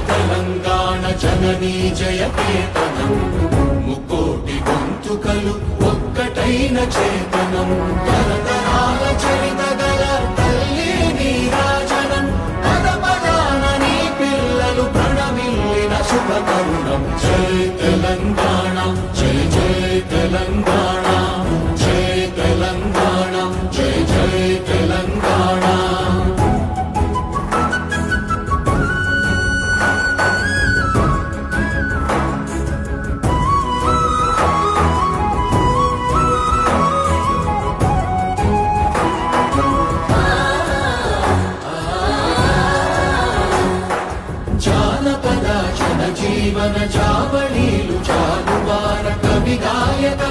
తెలంగాణ జననీ జయకేతనం ముకోటి గొంతుకలు ఒక్కటైన చేతనం తరతరాల చరిత గల తల్లి నీరాజనం పద పదాన నీ పిల్లలు ప్రణమిల్లిన శుభ తరుణం జై తెలంగాణ జై జై తెలంగాణ జై తెలంగాణ జై జై తెలంగాణ జానపద జనజీవన జావళీలు జాలువార కవి గాయక